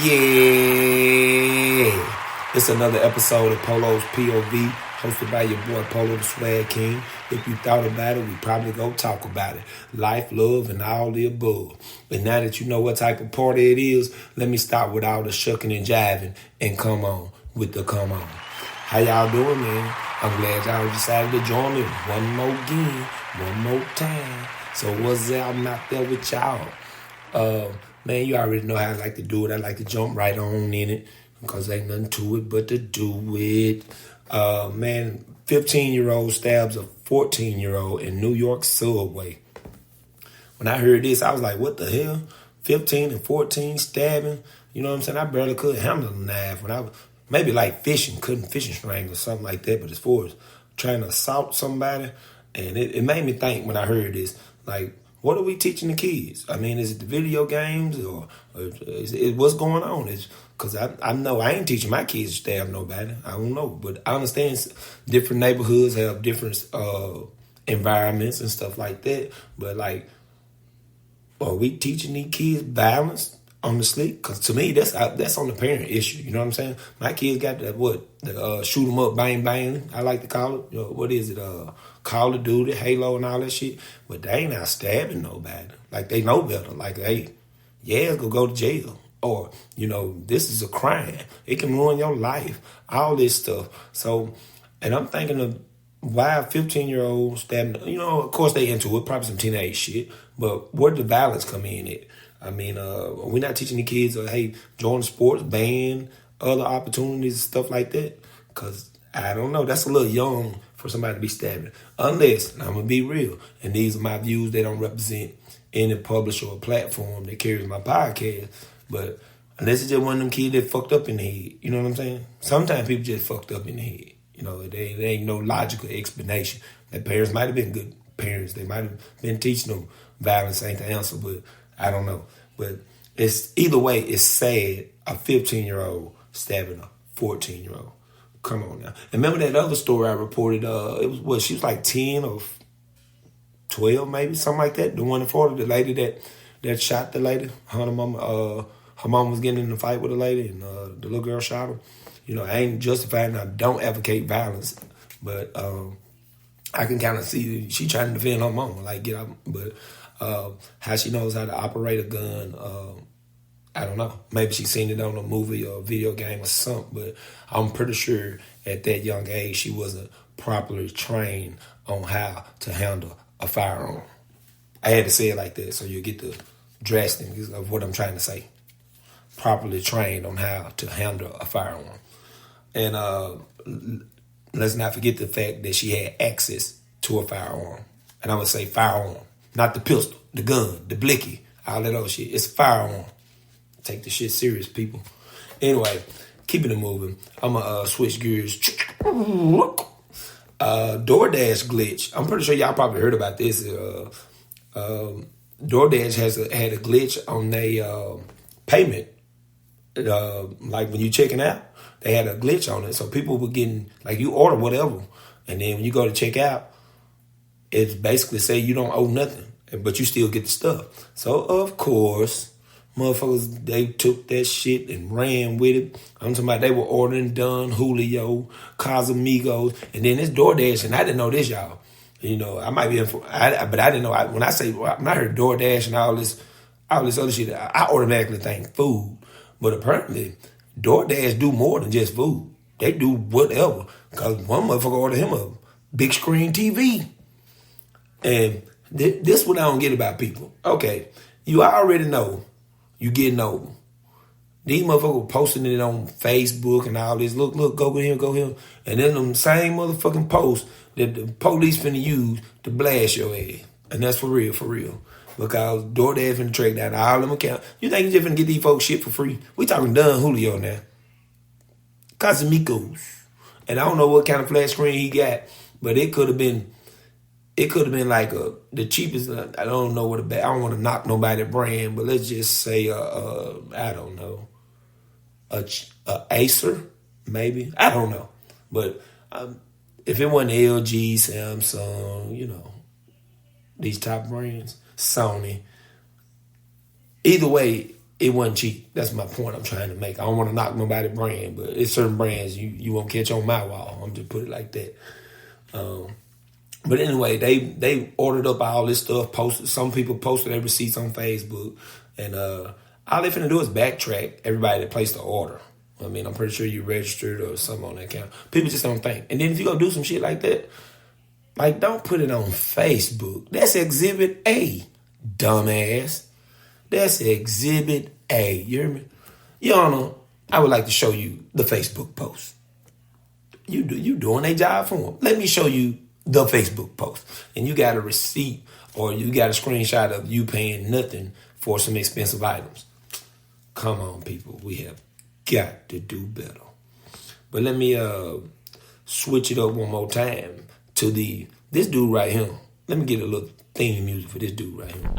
Yeah. It's another episode of Polo's POV, hosted by your boy Polo the Swag King. If you thought about it, we probably go talk about it. Life, love, and all the above. But now that you know what type of party it is, let me start with all the shucking and jiving and come on with the come on. How y'all doing, man? I'm glad y'all decided to join me one more game, one more time. So what's up? I'm out there with y'all. Man, you already know how I like to do it. I like to jump right on in it because ain't nothing to it but to do it. Man, 15-year-old stabs a 14-year-old in New York subway. When I heard this, I was like, what the hell? 15 and 14 stabbing? You know what I'm saying? I barely could handle a knife. When I was maybe like fishing string or something like that. But as far as trying to assault somebody, and it made me think when I heard this, like, what are we teaching the kids? I mean, is it the video games or is it, what's going on? Because I know I ain't teaching my kids to stab nobody. I don't know. But I understand different neighborhoods have different environments and stuff like that. But, like, are we teaching these kids violence on the sleep? Because to me, that's on the parent issue. You know what I'm saying? My kids got that, shoot 'em up, bang, bang, I like to call it. What is it? Call of Duty, Halo, and all that shit. But they ain't out stabbing nobody. Like, they know better. Like, hey, yeah, go to jail. Or, this is a crime. It can ruin your life. All this stuff. So, and I'm thinking of why a 15-year-old stabbing, of course they into it, probably some teenage shit. But where did the violence come in at? I mean, we're not teaching the kids, hey, join sports, band, other opportunities, stuff like that. Because, I don't know, that's a little young for somebody to be stabbing. Unless, and I'm going to be real, and these are my views, they don't represent any publisher or platform that carries my podcast. But unless it's just one of them kids that fucked up in the head, you know what I'm saying? Sometimes people just fucked up in the head. There ain't no logical explanation. Their parents might have been good parents. They might have been teaching them violence ain't the answer, but I don't know. But it's either way, it's sad a 15-year-old stabbing a 14-year-old. Come on now. And remember that other story I reported, she was like 10 or 12 maybe, something like that. The one in Florida, the lady that shot the lady. Her mom was getting in a fight with a lady and the little girl shot her. I ain't justifying, I don't advocate violence, but I can kind of see she trying to defend her mama, like get out. But how she knows how to operate a gun, I don't know. Maybe she seen it on a movie or a video game or something, but I'm pretty sure at that young age she wasn't properly trained on how to handle a firearm. I had to say it like that so you get the drastic of what I'm trying to say. Properly trained on how to handle a firearm. And let's not forget the fact that she had access to a firearm. And I would say firearm, not the pistol, the gun, the blicky, all that other shit. It's a firearm. Take the shit serious, people. Anyway, keeping it moving. I'm going to switch gears. DoorDash glitch. I'm pretty sure y'all probably heard about this. DoorDash had a glitch on their payment. Like when you checking out, they had a glitch on it. So people were getting, like, you order whatever. And then when you go to check out, it's basically say you don't owe nothing, but you still get the stuff. So, of course, motherfuckers, they took that shit and ran with it. I'm talking about they were ordering Don, Julio, Casamigos, and then this DoorDash, and I didn't know this, y'all. I might be, but I didn't know. When I heard DoorDash and all this other shit, I automatically think food. But apparently, DoorDash do more than just food. They do whatever. Because one motherfucker ordered him a big screen TV. And this what I don't get about people. Okay, you already know you getting over. These motherfuckers posting it on Facebook and all this. Look, go here. And then them same motherfucking posts that the police finna use to blast your ass. And that's for real. Because DoorDash finna track down all them accounts. You think you just finna get these folks shit for free? We talking Don Julio now. Casamigos. And I don't know what kind of flat screen he got, but it could have been like the cheapest. I don't know what I don't want to knock nobody brand, but let's just say I don't know, a Acer maybe. I don't know, but if it wasn't LG, Samsung, these top brands, Sony. Either way, it wasn't cheap. That's my point I'm trying to make. I don't want to knock nobody's brand, but it's certain brands you won't catch on my wall. I'm just put it like that. But anyway, they ordered up all this stuff. Posted. Some people posted their receipts on Facebook, and all they finna do is backtrack everybody that placed the order. I mean, I'm pretty sure you registered or something on that account. People just don't think. And then if you go do some shit like that, like, don't put it on Facebook. That's Exhibit A, dumbass. That's Exhibit A. You hear me? Your Honor, I would like to show you the Facebook post. You doing a job for them. Let me show you the Facebook post. And you got a receipt or you got a screenshot of you paying nothing for some expensive items. Come on, people. We have got to do better. But let me switch it up one more time to this dude right here. Let me get a little theme music for this dude right here.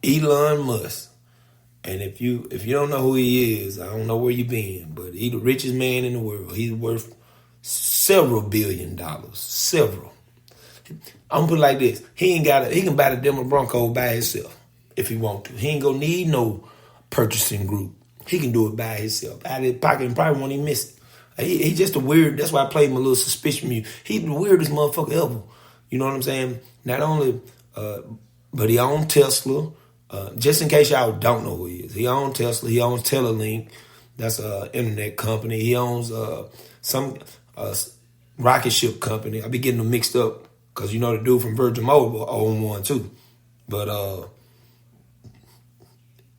Elon Musk. And if you don't know who he is, I don't know where you been, but he's the richest man in the world. He's worth several $1 billion. Several. I'm gonna put it like this. He can buy the Denver Broncos by himself if he want to. He ain't gonna need no purchasing group. He can do it by himself. Out of his pocket and probably won't even miss it. He just a weird, that's why I played him a little suspicious music. He's the weirdest motherfucker ever. You know what I'm saying? Not only, but he owns Tesla. Just in case y'all don't know who he is. He owns Tesla. He owns Telelink. That's an internet company. He owns some rocket ship company. I be getting them mixed up because you know the dude from Virgin Mobile own one too. But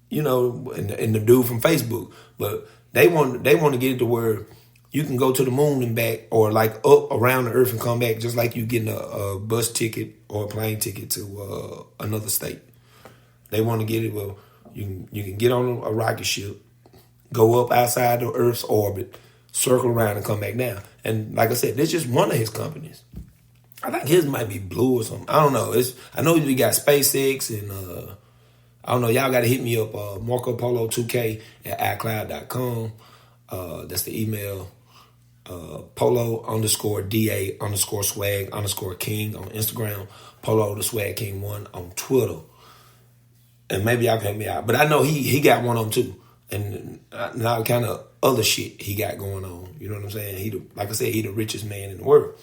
you know, and the dude from Facebook. But they want to get it to where you can go to the moon and back, or like up around the earth and come back, just like you getting a bus ticket or a plane ticket to another state. They want to get it where you can get on a rocket ship, go up outside the Earth's orbit, circle around and come back down. And like I said, this is just one of his companies. I think his might be Blue or something. I don't know. I know we got SpaceX and I don't know. Y'all got to hit me up, Marco Polo 2K at iCloud.com. That's the email. Polo_DA_swag_king on Instagram. Polo the Swag King 1 on Twitter. And maybe y'all can help me out. But I know he got one of them too. And now kind of other shit he got going on. You know what I'm saying? Like I said, he the richest man in the world.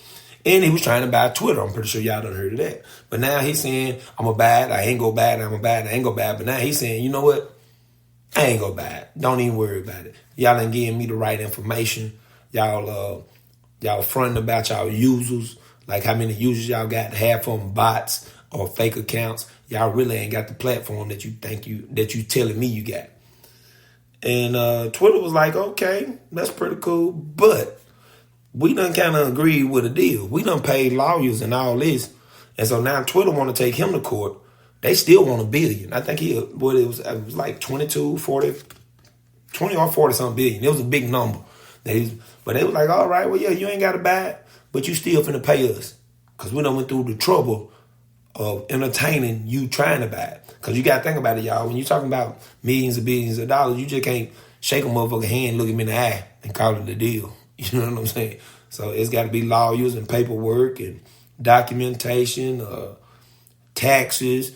And he was trying to buy Twitter. I'm pretty sure y'all done heard of that. But now he's saying, I'm going to buy it. I ain't going to buy it. I'm going to buy it. I ain't going to buy it. But now he's saying, you know what? I ain't going to buy it. Don't even worry about it. Y'all ain't giving me the right information. Y'all fronting about y'all users. Like how many users y'all got. Half of them bots or fake accounts. Y'all really ain't got the platform that you telling me you got. And Twitter was like, okay, that's pretty cool. But we done kind of agreed with a deal. We done paid lawyers and all this. And so now Twitter want to take him to court. They still want $1 billion. I think it was like 20 or 40 something billion. It was a big number. But they was like, all right, well, yeah, you ain't got to buy it, but you still finna pay us. Because we done went through the trouble of entertaining you trying to buy it. Because you got to think about it, y'all. When you're talking about millions and billions of dollars, you just can't shake a motherfucking hand, look him in the eye, and call it a deal. You know what I'm saying? So it's got to be lawyers and paperwork and documentation, taxes,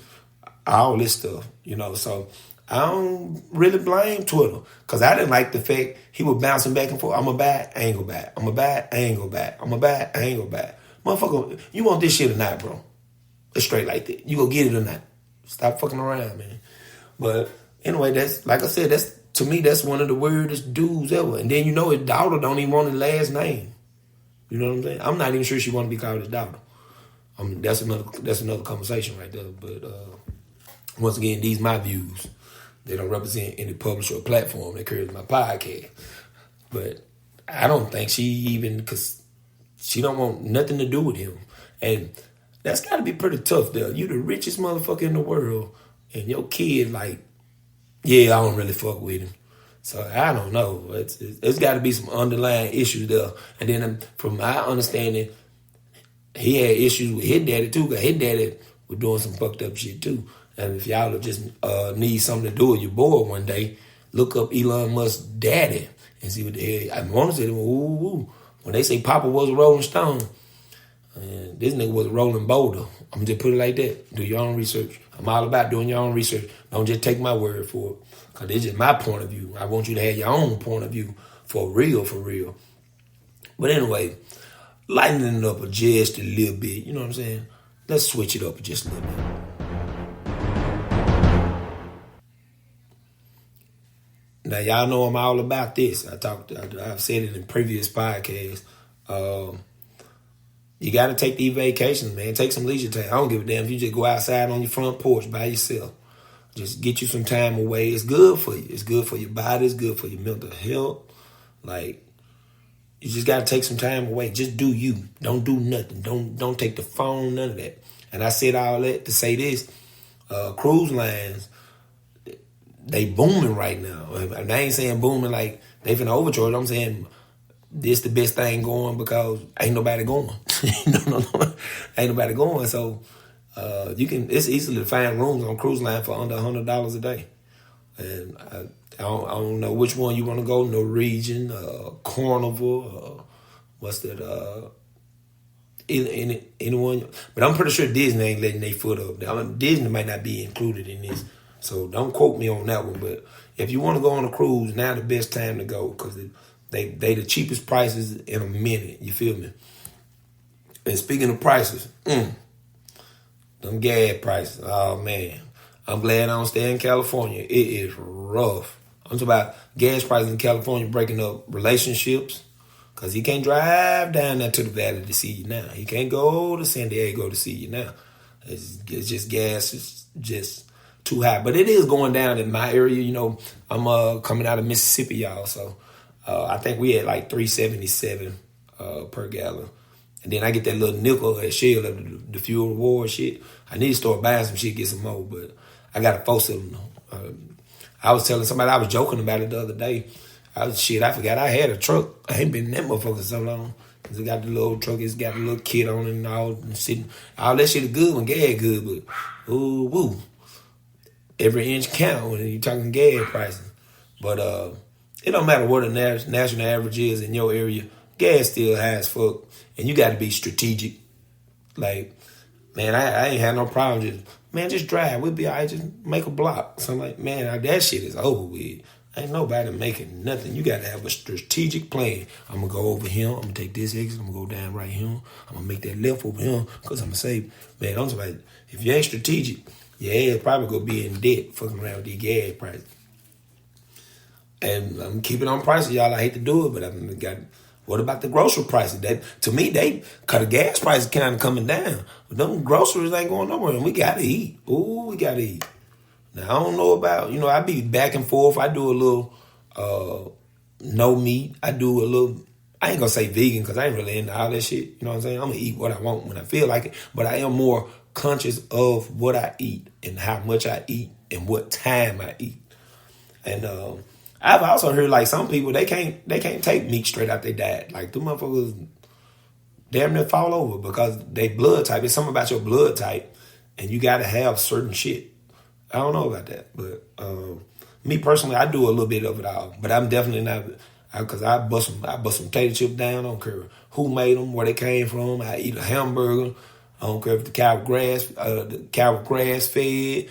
all this stuff, you know. So I don't really blame Twitter because I didn't like the fact he was bouncing back and forth. I'm going to buy it, I ain't going to buy it. I'm going to buy it, I ain't going to buy it. I'm going to buy it, I ain't going to buy it. Motherfucker, you want this shit or not, bro? It's straight like that. You go get it or not. Stop fucking around, man. But anyway, that's like I said, to me, that's one of the weirdest dudes ever. And then you know his daughter don't even want his last name. You know what I'm saying? I'm not even sure she want to be called his daughter. I mean, that's another conversation right there. But once again, these my views. They don't represent any publisher or platform that carries my podcast. But I don't think she even, because she don't want nothing to do with him. And that's got to be pretty tough, though. You the richest motherfucker in the world, and your kid like, yeah, I don't really fuck with him. So I don't know. It's got to be some underlying issues there. And then from my understanding, he had issues with his daddy too, because his daddy was doing some fucked up shit too. And if y'all just need something to do with your boy one day, look up Elon Musk's daddy and see what the hell. I want to say, ooh, When they say Papa was a Rolling Stone, and this nigga was a rolling boulder. I'm just put it like that. Do your own research. I'm all about doing your own research. Don't just take my word for it. Because it's just my point of view. I want you to have your own point of view for real, for real. But anyway, lightening it up just a little bit. You know what I'm saying? Let's switch it up just a little bit. Now, y'all know I'm all about this. I've said it in previous podcasts. You got to take these vacations, man. Take some leisure time. I don't give a damn if you just go outside on your front porch by yourself. Just get you some time away. It's good for you. It's good for your body. It's good for your mental health. Like, you just got to take some time away. Just do you. Don't do nothing. Don't take the phone, none of that. And I said all that to say this. Cruise lines, they booming right now. And I ain't saying booming like they finna overcharge. I'm saying this the best thing going because ain't nobody going. no. Ain't nobody going. So it's easy to find rooms on cruise line for under $100 a day. And I don't know which one you want to go. Norwegian, Carnival, what's that? Anyone. But I'm pretty sure Disney ain't letting their foot up. Disney might not be included in this. So don't quote me on that one. But if you want to go on a cruise, now the best time to go because they the cheapest prices in a minute. You feel me? And speaking of prices, them gas prices, oh man. I'm glad I don't stay in California. It is rough. I'm talking about gas prices in California breaking up relationships because he can't drive down there to the valley to see you now. He can't go to San Diego to see you now. It's just gas is just too high. But it is going down in my area. You know, I'm coming out of Mississippi, y'all. So I think we had like $3.77 per gallon. And then I get that little nickel at Shell of the fuel reward shit. I need to start buying some shit, get some more. But I got a 4-cylinder. I was telling somebody, I was joking about it the other day. I forgot I had a truck. I ain't been in that motherfucker so long. Cause it got the little truck, it's got a little kit on it and all. And sitting, all that shit is good when gas good, but ooh, woo. Every inch count when you're talking gas prices. But it don't matter what the national average is in your area. Gas still high as fuck. And you got to be strategic. Like, man, I ain't had no problem. Just drive. We'll be all right. Just make a block. So I'm like, man, that shit is over with. Ain't nobody making nothing. You got to have a strategic plan. I'm going to go over here. I'm going to take this exit. I'm going to go down right here. I'm going to make that left over here because I'm going to save. Man, I'm like, if you ain't strategic, your ass probably going to be in debt fucking around with these gas prices. And I'm keeping on prices, y'all. I hate to do it, but I've got. What about the grocery prices? To me, cause the gas prices kind of coming down. But them groceries ain't going nowhere, and we gotta eat. Ooh, we gotta eat. Now I don't know about, I be back and forth. I do a little no meat. I do a little. I ain't gonna say vegan because I ain't really into all that shit. You know what I'm saying? I'm gonna eat what I want when I feel like it. But I am more conscious of what I eat and how much I eat and what time I eat. And I've also heard like some people they can't take meat straight out their diet. Like them motherfuckers damn near fall over because they blood type. It's something about your blood type, and you gotta have certain shit. I don't know about that, but me personally, I do a little bit of it all. But I'm definitely not because I bust some potato chips down. I don't care who made them, where they came from. I eat a hamburger. I don't care if the cow grass fed.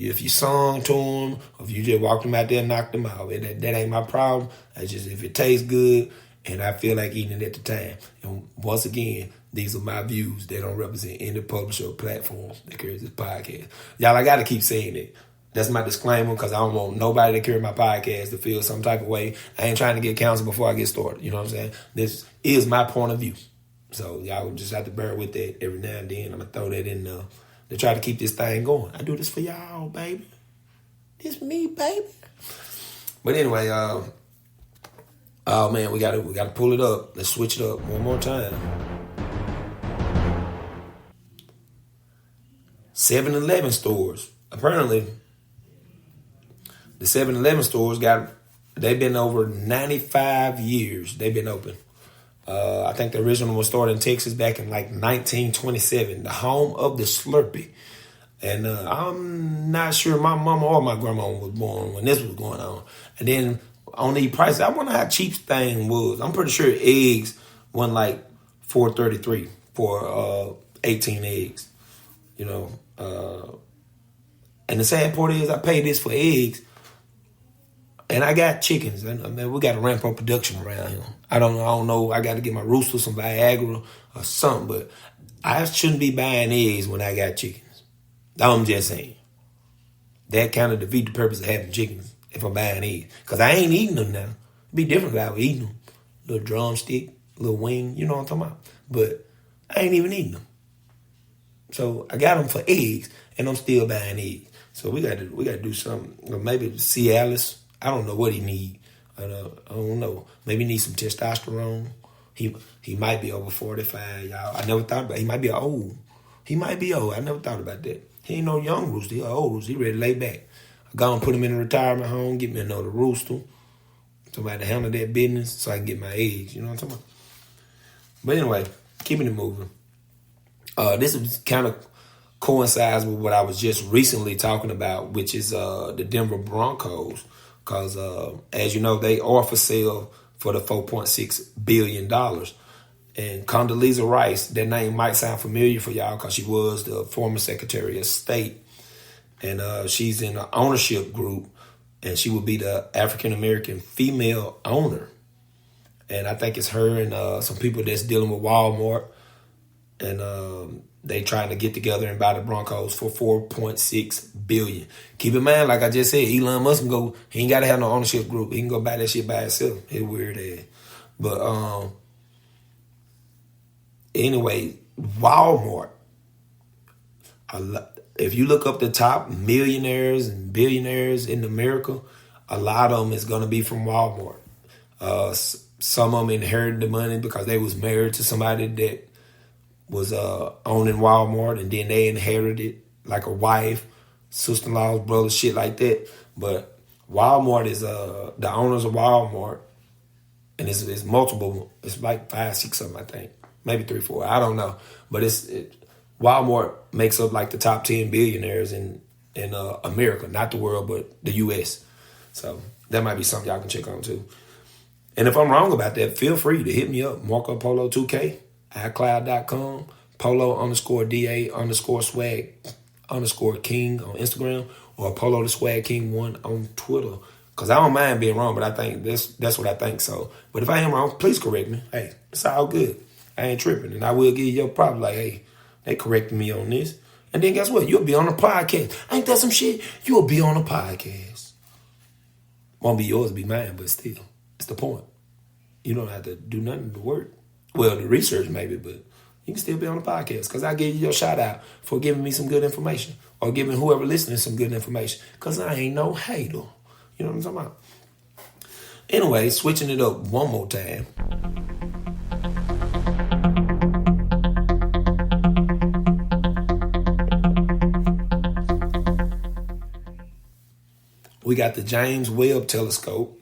If you sung to them, or if you just walked them out there and knocked them out, that ain't my problem. It's just if it tastes good and I feel like eating it at the time. And once again, these are my views. They don't represent any publisher or platform that carries this podcast. Y'all, I got to keep saying it. That's my disclaimer because I don't want nobody that carry my podcast to feel some type of way. I ain't trying to get counsel before I get started. You know what I'm saying? This is my point of view. So y'all just have to bear with that every now and then. I'm going to throw that in there. To try to keep this thing going. I do this for y'all, baby. This me, baby. But anyway, oh man, we gotta pull it up. Let's switch it up one more time. 7-Eleven stores. Apparently, the 7-Eleven stores they've been over 95 years. They've been open. I think the original was started in Texas back in like 1927, the home of the Slurpee. And I'm not sure my mama or my grandma was born when this was going on. And then on these prices, I wonder how cheap thing was. I'm pretty sure eggs One like $4.33 for 18 eggs. And the sad part is I paid this for eggs, and I got chickens. And I mean, we got to ramp up production around here. I don't know. I got to get my rooster some Viagra or something, but I shouldn't be buying eggs when I got chickens. I'm just saying. That kind of defeat the purpose of having chickens if I'm buying eggs. Because I ain't eating them now. It'd be different if I was eating them. Little drumstick, little wing, you know what I'm talking about. But I ain't even eating them. So I got them for eggs, and I'm still buying eggs. So we got to do something. Or maybe see Alice. I don't know what he need. I don't know. Maybe he needs some testosterone. He might be over 45, y'all. I never thought about it. He might be old. He might be old. I never thought about that. He ain't no young rooster. He an old rooster. He ready to lay back. I go and put him in a retirement home, get me another rooster. Somebody to handle that business so I can get my eggs. You know what I'm talking about? But anyway, keeping it moving. This is kind of coincides with what I was just recently talking about, which is the Denver Broncos. Because, as you know, they are for sale for the $4.6 billion. And Condoleezza Rice, that name might sound familiar for y'all because she was the former Secretary of State. And she's in the ownership group, and she will be the African-American female owner. And I think it's her and some people that's dealing with Walmart. And they trying to get together and buy the Broncos for $4.6 billion. Keep in mind, like I just said, Elon Musk can go, he ain't got to have no ownership group. He can go buy that shit by himself. It's weird ass. But anyway, Walmart. If you look up the top millionaires and billionaires in America, a lot of them is going to be from Walmart. Some of them inherited the money because they was married to somebody that was owning Walmart, and then they inherited it, like a wife, sister-in-law's brother, shit like that. But Walmart is the owners of Walmart, and it's multiple. It's like 5, 6 of them, I think, maybe 3, 4. I don't know, but Walmart makes up like the top 10 billionaires in America, not the world, but the U.S. So that might be something y'all can check on too. And if I'm wrong about that, feel free to hit me up, Marco Polo 2K. iCloud.com, Polo_DA_swag_king on Instagram, or Polo the Swag King 1 on Twitter. Because I don't mind being wrong, but I think that's what I think so. But if I am wrong, please correct me. Hey, it's all good. I ain't tripping. And I will give you your problem. Like, hey, they corrected me on this. And then guess what? You'll be on the podcast. Ain't that some shit? You'll be on the podcast. Won't be yours, be mine, but still, it's the point. You don't have to do nothing to work. Well, the research maybe, but you can still be on the podcast because I gave you your shout out for giving me some good information, or giving whoever listening some good information, because I ain't no hater. You know what I'm talking about? Anyway, switching it up one more time. We got the James Webb Telescope,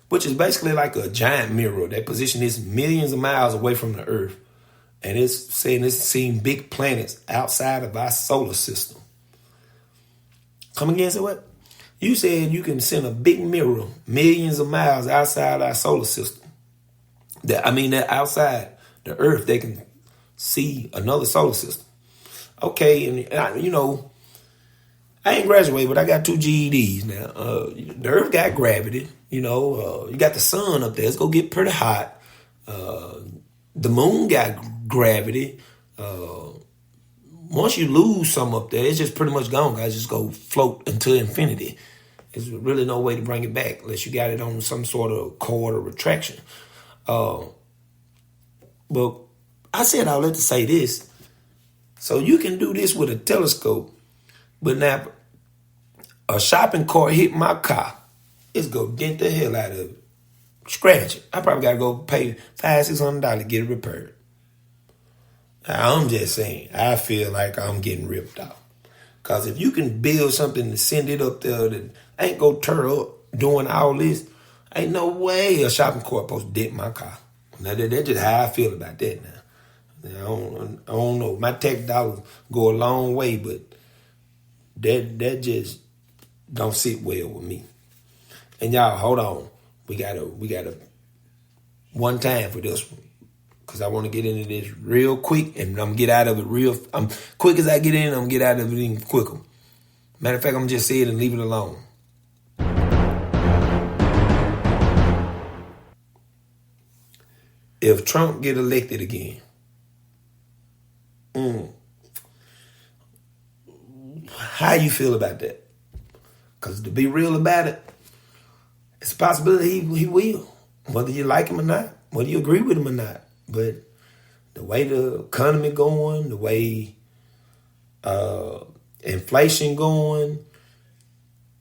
which is basically like a giant mirror that position is millions of miles away from the Earth. And it's saying it's seen big planets outside of our solar system. Come again, say what? You said you can send a big mirror millions of miles outside our solar system. That outside the Earth, they can see another solar system. Okay, and I ain't graduated, but I got 2 GEDs now. The Earth got gravity. You got the sun up there. It's going to get pretty hot. The moon got gravity. Once you lose some up there, it's just pretty much gone, guys. Just go float into infinity. There's really no way to bring it back unless you got it on some sort of cord or retraction. But I said I'll let to say this. So you can do this with a telescope, but now a shopping cart hit my car. It's go dent the hell out of it. Scratch it. I probably got to go pay $500-$600 to get it repaired. Now, I'm just saying, I feel like I'm getting ripped off. Because if you can build something to send it up there that ain't going to tear up doing all this, ain't no way a shopping cart supposed to dent my car. Now, that's just how I feel about that now. I don't know. My tech dollars go a long way, but that just don't sit well with me. And y'all, hold on. We gotta one time for this one. because I want to get into this real quick, and I'm going to get out of it real. I'm quick as I get in, I'm going to get out of it even quicker. Matter of fact, I'm going to just say it and leave it alone. If Trump get elected again, how you feel about that? Because to be real about it, it's a possibility he will, whether you like him or not, whether you agree with him or not. But the way the economy going, the way inflation going,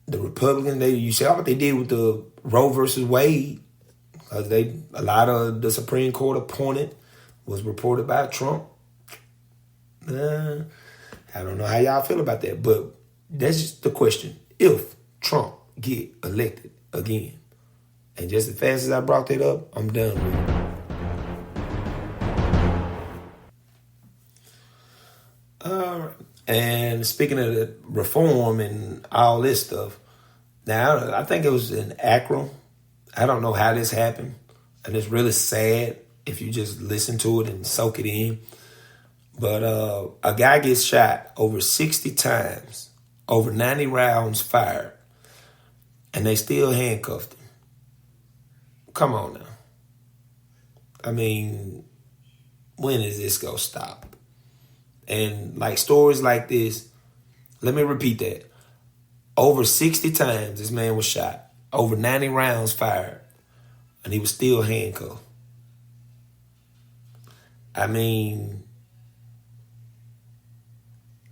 the Republicans, you saw what they did with the Roe versus Wade. Because a lot of the Supreme Court appointed was reported by Trump. I don't know how y'all feel about that, but that's just the question. If Trump get elected again, and just as fast as I brought that up, I'm done with it. All right. And speaking of the reform and all this stuff, now I think it was in Akron. I don't know how this happened, and it's really sad if you just listen to it and soak it in. But a guy gets shot over 60 times, over 90 rounds fired, and they still handcuffed him. Come on now. I mean, when is this going to stop? And like stories like this, let me repeat that. Over 60 times this man was shot. Over 90 rounds fired, and he was still handcuffed. I mean,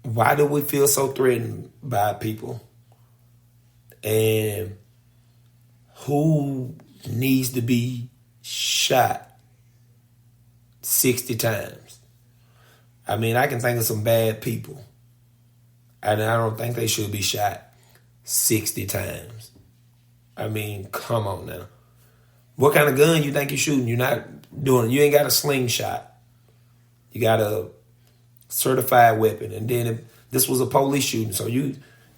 why do we feel so threatened by people? And who needs to be shot 60 times? I mean, I can think of some bad people, and I don't think they should be shot 60 times. I mean, come on now. What kind of gun you think you're shooting? You ain't got a slingshot. You got a certified weapon. And then if this was a police shooting, so you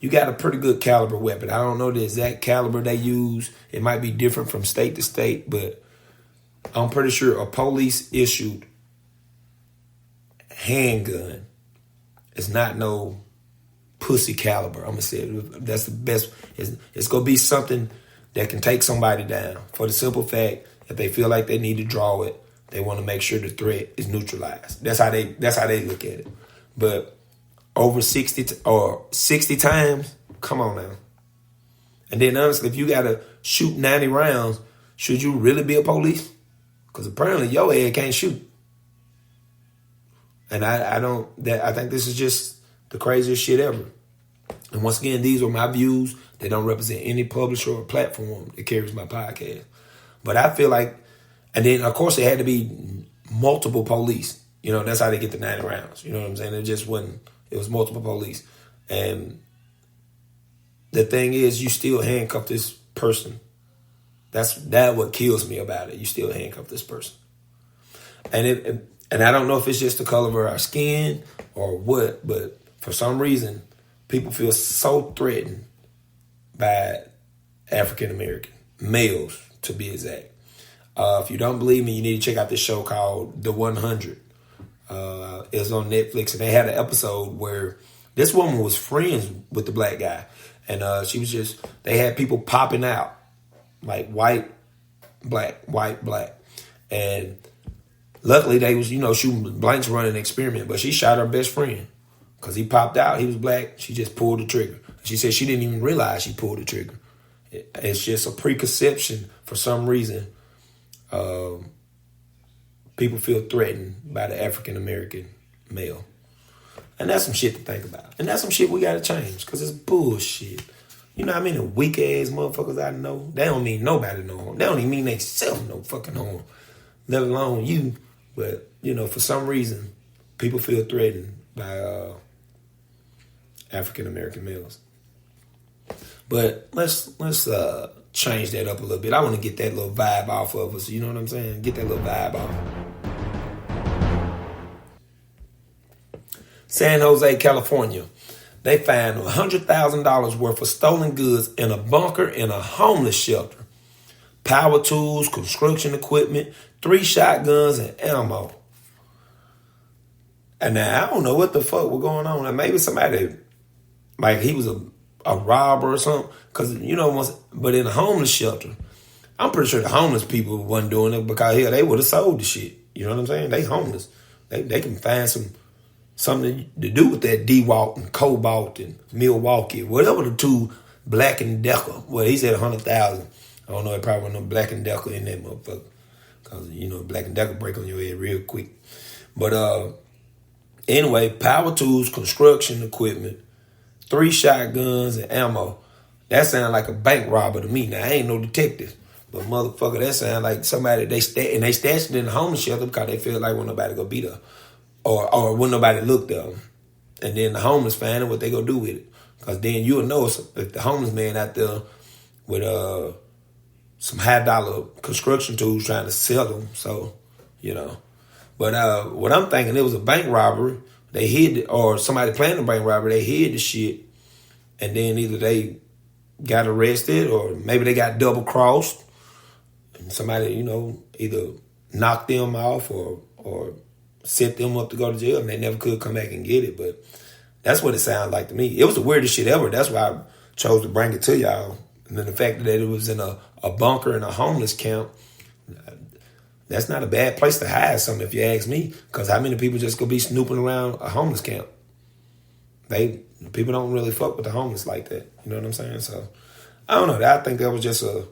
got a pretty good caliber weapon. I don't know the exact caliber they use. It might be different from state to state, but I'm pretty sure a police issued handgun is not no pussy caliber. I'm going to say it. That's the best. It's going to be something that can take somebody down for the simple fact that they feel like they need to draw it. They want to make sure the threat is neutralized. That's how they look at it. But over 60 times, come on now. And then honestly, if you got to shoot 90 rounds, should you really be a police? Because apparently your head can't shoot. And I think this is just the craziest shit ever. And once again, these are my views. They don't represent any publisher or platform that carries my podcast. But I feel like, and then of course it had to be multiple police. You know, that's how they get the 90 rounds. You know what I'm saying? It was multiple police. And the thing is, you still handcuff this person. That's what kills me about it. You still handcuff this person. And I don't know if it's just the color of our skin or what, but for some reason, people feel so threatened by African American males, to be exact. If you don't believe me, you need to check out this show called The 100. It's on Netflix, and they had an episode where this woman was friends with the black guy, and they had people popping out, like white, black, and luckily they was, shooting blanks, running an experiment, but she shot her best friend because he popped out. He was black. She just pulled the trigger. She said she didn't even realize she pulled the trigger. It's just a preconception for some reason. People feel threatened by the African American male. And that's some shit to think about. And that's some shit we gotta change, because it's bullshit. You know how many weak ass motherfuckers I know? They don't mean nobody no harm. They don't even mean they self no fucking harm, let alone you. But, for some reason, people feel threatened by African American males. But let's change that up a little bit. I want to get that little vibe off of us. You know what I'm saying? Get that little vibe off. San Jose, California. They found $100,000 worth of stolen goods in a bunker in a homeless shelter. power tools, construction equipment, 3 shotguns, and ammo. And now I don't know what the fuck was going on. And maybe somebody, like he was a robber or something. Because, but in a homeless shelter, I'm pretty sure the homeless people wasn't doing it because hell, they would have sold the shit. You know what I'm saying? They homeless. They can find something to do with that DeWalt and Cobalt and Milwaukee, whatever the two Black and Decker. Well, he said 100,000. I don't know. It probably wasn't no Black and Decker in that motherfucker because Black and Decker break on your head real quick. But anyway, power tools, construction equipment, 3 shotguns, and ammo. That sounds like a bank robber to me. Now I ain't no detective. But motherfucker, that sound like somebody they stashed it in the homeless shelter because they feel like when nobody go beat her, or when nobody looked at them, and then the homeless find out what they gonna do with it. Because then you'll know if the homeless man out there with some $5 construction tools trying to sell them. So but what I'm thinking, it was a bank robbery. They hid it, or somebody planned a bank robbery. They hid the shit, and then either they got arrested or maybe they got double crossed. And somebody, either knocked them off or set them up to go to jail, and they never could come back and get it. But that's what it sounds like to me. It was the weirdest shit ever. That's why I chose to bring it to y'all. And then the fact that it was in a bunker in a homeless camp, that's not a bad place to hide something if you ask me. Because how many people just go be snooping around a homeless camp? People don't really fuck with the homeless like that. You know what I'm saying? So, I don't know. I think that was just a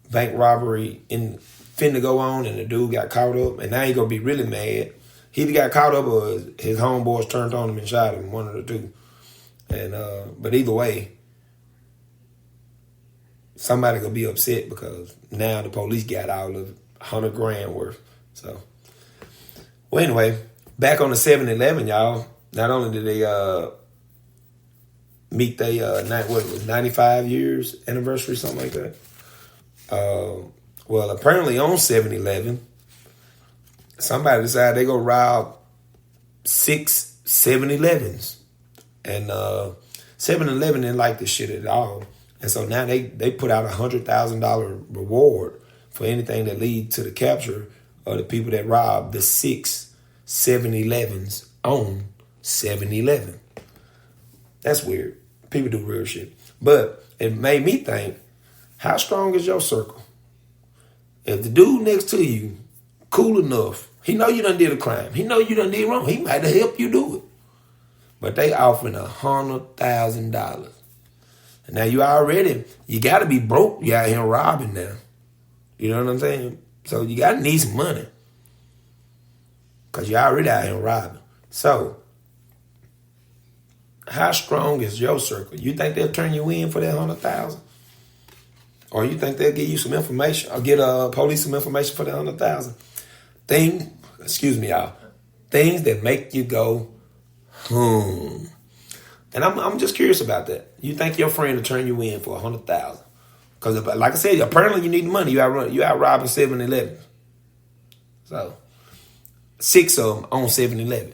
bank robbery finna go on, and the dude got caught up, and now he gonna be really mad. He either got caught up or his homeboys turned on him and shot him, one of the two. And but either way, somebody gonna be upset because now the police got all of $100,000 worth. So, well, anyway, back on the 7-Eleven, y'all. Not only did they meet their 95 years anniversary, something like that. Well, apparently on 7-Eleven, somebody decided they go rob 6 7-Elevens. And 7-Eleven didn't like this shit at all. And so now they put out $100,000 reward for anything that leads to the capture of the people that robbed the 6 7-Elevens on 7-Eleven. That's weird. People do weird shit. But it made me think, how strong is your circle? If the dude next to you, cool enough, he know you done did a crime. He know you done did wrong. He might have helped you do it. But they offering $100,000. And now you got to be broke. You out here robbing now. You know what I'm saying? So you got to need some money. Because you already out here robbing. So, how strong is your circle? You think they'll turn you in for that $100,000? Or you think they'll give you some information or get police some information for the $100,000? Excuse me, y'all. Things that make you go, And I'm just curious about that. You think your friend will turn you in for $100,000? Because like I said, apparently you need the money. You out robbing 7-Eleven. So 6 of them on 7-Eleven.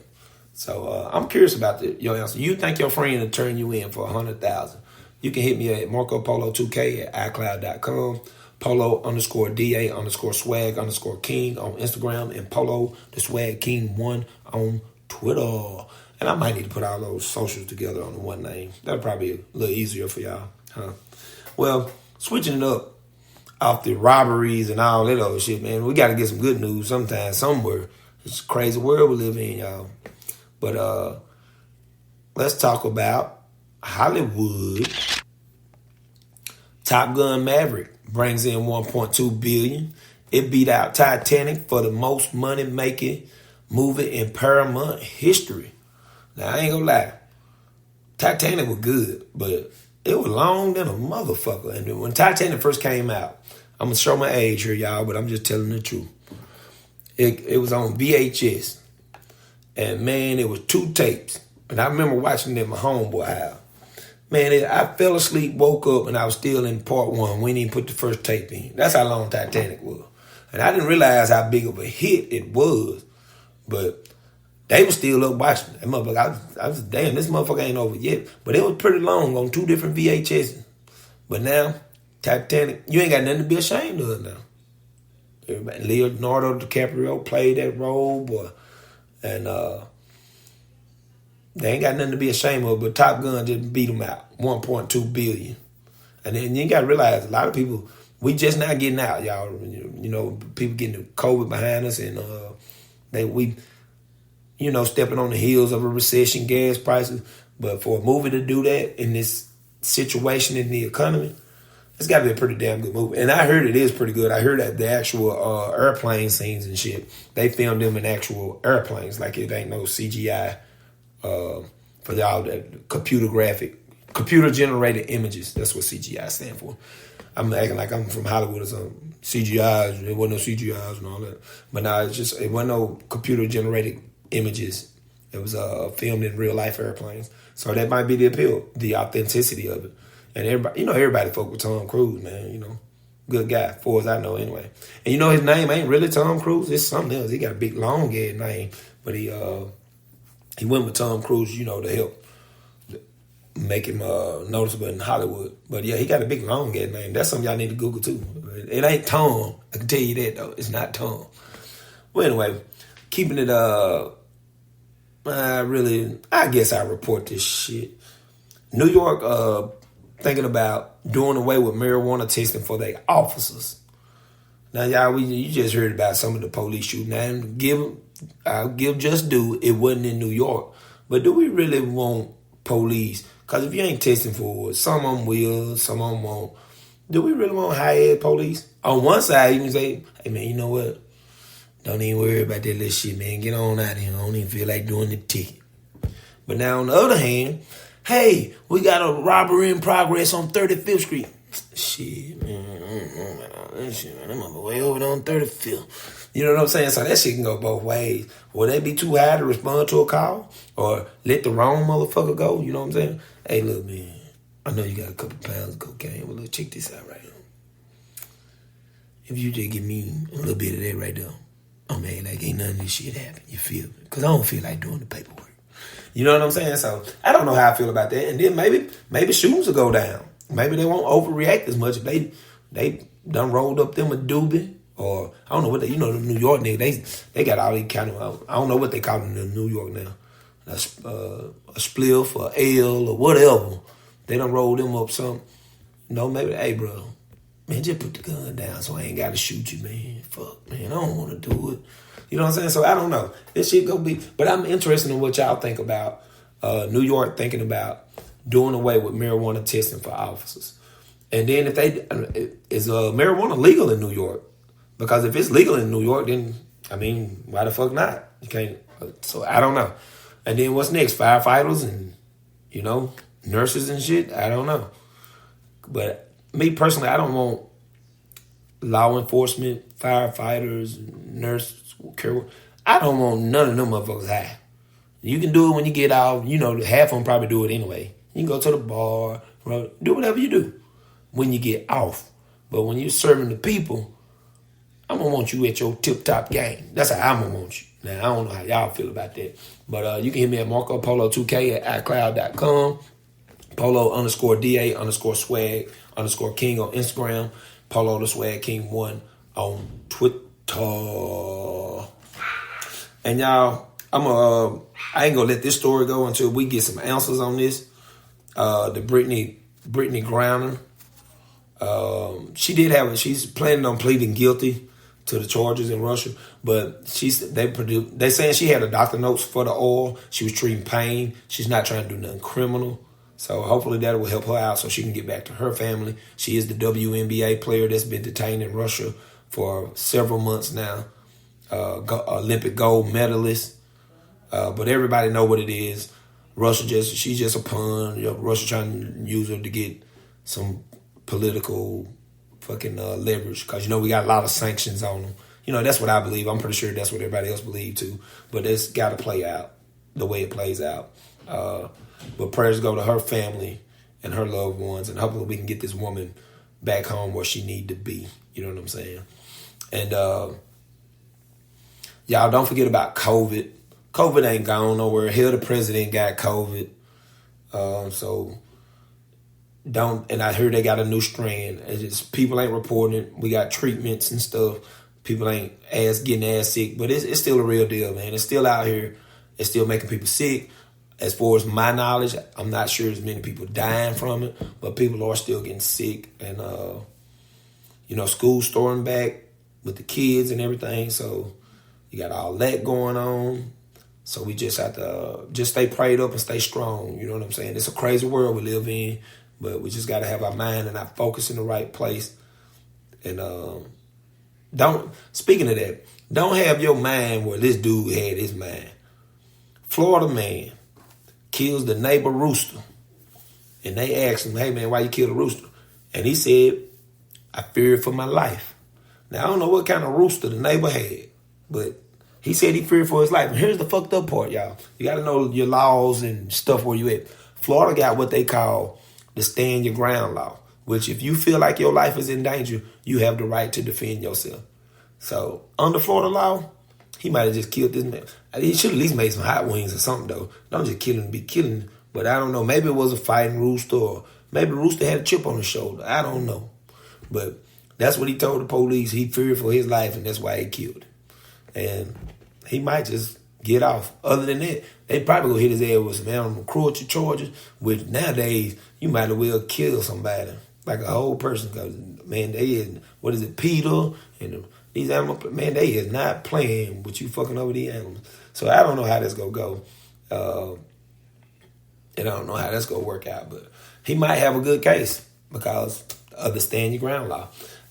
So I'm curious about your answer. You think your friend will turn you in for $100,000? You can hit me at MarcoPolo2K at iCloud.com, Polo_DA_swag_king on Instagram, and Polo the Swag King 1 on Twitter. And I might need to put all those socials together on the one name. That'll probably be a little easier for y'all, huh? Well, switching it up off the robberies and all that other shit, man, we got to get some good news sometime, somewhere. It's a crazy world we live in, y'all. But let's talk about Hollywood. Top Gun Maverick brings in $1.2 billion. It beat out Titanic for the most money-making movie in Paramount history. Now, I ain't gonna lie. Titanic was good, but it was long than a motherfucker. And when Titanic first came out, I'm gonna show my age here, y'all, but I'm just telling the truth. It was on VHS. And, man, it was 2 tapes. And I remember watching it at my homeboy house. Man, I fell asleep, woke up, and I was still in part 1. We didn't even put the first tape in. That's how long Titanic was. And I didn't realize how big of a hit it was. But they were still up watching that motherfucker. I was damn, this motherfucker ain't over yet. But it was pretty long on 2 different VHSs. But now, Titanic, you ain't got nothing to be ashamed of now. Everybody, Leonardo DiCaprio played that role, boy. And they ain't got nothing to be ashamed of, but Top Gun just beat them out. 1.2 billion. And then you got to realize a lot of people, we just not getting out, y'all. You know, people getting the COVID behind us, and we stepping on the heels of a recession, gas prices. But for a movie to do that in this situation in the economy, it's got to be a pretty damn good movie. And I heard it is pretty good. I heard that the actual airplane scenes and shit, they filmed them in actual airplanes. Like it ain't no CGI for y'all, that computer generated images. That's what CGI stand for. I'm acting like I'm from Hollywood or something. CGIs, there wasn't no CGIs and all that. But no, it wasn't no computer generated images. It was filmed in real life airplanes. So that might be the appeal, the authenticity of it. And everybody fuck with Tom Cruise, man. Good guy, far as I know, anyway. And his name ain't really Tom Cruise. It's something else. He got a big, long ass name, but he went with Tom Cruise, to help make him noticeable in Hollywood. But yeah, he got a big, long ass name. That's something y'all need to Google too. It ain't Tom. I can tell you that though. It's not Tom. Well, anyway, keeping it I guess I report this shit. New York thinking about doing away with marijuana testing for their officers. Now, y'all, you just heard about some of the police shooting. And I'll give just due, it wasn't in New York. But do we really want police? Because if you ain't testing for it, some of them will, some of them won't. Do we really want high-end police? On one side, you can say, hey, man, you know what? Don't even worry about that little shit, man. Get on out of here. I don't even feel like doing the ticket. But now, on the other hand, hey, we got a robbery in progress on 35th Street. Shit, man. Shit, man. I'm way over there on 35th. You know what I'm saying? So that shit can go both ways. Will they be too high to respond to a call? Or let the wrong motherfucker go? You know what I'm saying? Hey, look, man. I know you got a couple pounds of cocaine. Well, look, check this out right now. If you just give me a little bit of that right there, I'm like ain't none of this shit happen. You feel me? Because I don't feel like doing the paperwork. You know what I'm saying? So I don't know how I feel about that. And then maybe shootings will go down. Maybe they won't overreact as much if they done rolled up them a doobie, or I don't know what the New York nigga, they got all these kind of, I don't know what they call them in New York now. A spliff or L or whatever. They done rolled them up something. Maybe, hey bro, man, just put the gun down so I ain't got to shoot you, man. Fuck, man, I don't want to do it. You know what I'm saying? So I don't know. This shit go be, but I'm interested in what y'all think about New York thinking about doing away with marijuana testing for officers. And then is marijuana legal in New York? Because if it's legal in New York, then, I mean, why the fuck not? You can't, so I don't know. And then what's next? Firefighters and, nurses and shit? I don't know. But me personally, I don't want law enforcement, firefighters, nurses, I don't want none of them motherfuckers high. You can do it when you get out. Half of them probably do it anyway. You can go to the bar, do whatever you do when you get off. But when you're serving the people, I'm going to want you at your tip-top game. That's how I'm going to want you. Now, I don't know how y'all feel about that. But you can hit me at Marco Polo 2K at iCloud.com. Polo _DA_swag_king on Instagram. Polo the Swag King 1 on Twitter. And y'all, I ain't gonna let this story go until we get some answers on this. The Brittany Griner. She's planning on pleading guilty to the charges in Russia, but they saying she had a doctor notes for the oil. She was treating pain. She's not trying to do nothing criminal. So hopefully that will help her out so she can get back to her family. She is the WNBA player that's been detained in Russia for several months now. Olympic gold medalist. But everybody know what it is. She's just a pawn. Russia trying to use her to get some political fucking leverage. Because, we got a lot of sanctions on them. That's what I believe. I'm pretty sure that's what everybody else believes too. But it's got to play out the way it plays out. But prayers go to her family and her loved ones. And hopefully we can get this woman back home where she need to be. You know what I'm saying? And y'all don't forget about COVID. COVID ain't gone nowhere. Hell, the president got COVID. So And I heard they got a new strand. It's just people ain't reporting it. We got treatments and stuff. People ain't getting ass sick, but it's still a real deal, man. It's still out here. It's still making people sick. As far as my knowledge, I'm not sure as many people dying from it, but people are still getting sick. And, school starting back with the kids and everything. So you got all that going on. So we just have to just stay prayed up and stay strong. You know what I'm saying? It's a crazy world we live in, but we just got to have our mind and our focus in the right place. And speaking of that, don't have your mind where this dude had his mind. Florida man kills the neighbor rooster. And they asked him, hey man, why you kill the rooster? And he said, I feared for my life. Now I don't know what kind of rooster the neighbor had, but he said he feared for his life. And here's the fucked up part, y'all. You got to know your laws and stuff where you at. Florida got what they call the stand your ground law, which if you feel like your life is in danger, you have the right to defend yourself. So under Florida law, he might have just killed this man. He should at least made some hot wings or something, though. Don't just kill him to be killing him. But I don't know. Maybe it was a fighting rooster, or maybe the rooster had a chip on his shoulder. I don't know. But that's what he told the police. He feared for his life, and that's why he killed him. And he might just get off. Other than that, they probably gonna hit his ass with some animal cruelty charges, which nowadays you might as well kill somebody, like a whole person. Because man, they is, what is it, Peter and these animals, man, they is not playing with you fucking over these animals. So I don't know how that's gonna go, and I don't know how that's gonna work out. But he might have a good case because of the stand your ground law.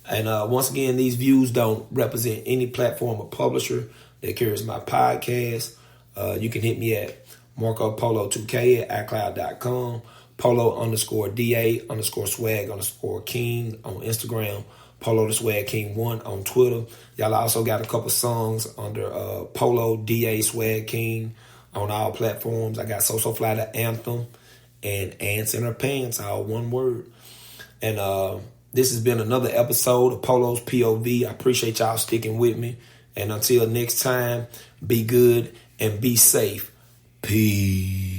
And once again, these views don't represent any platform or publisher that carries my podcast. You can hit me at MarcoPolo2K at iCloud.com, Polo_DA_swag_king on Instagram, Polo the Swag King 1 on Twitter. Y'all also got a couple songs under Polo DA Swag King on all platforms. I got So Fly the Anthem and Ants in Her Pants, all one word. And this has been another episode of Polo's POV. I appreciate y'all sticking with me. And until next time, be good and be safe. Peace.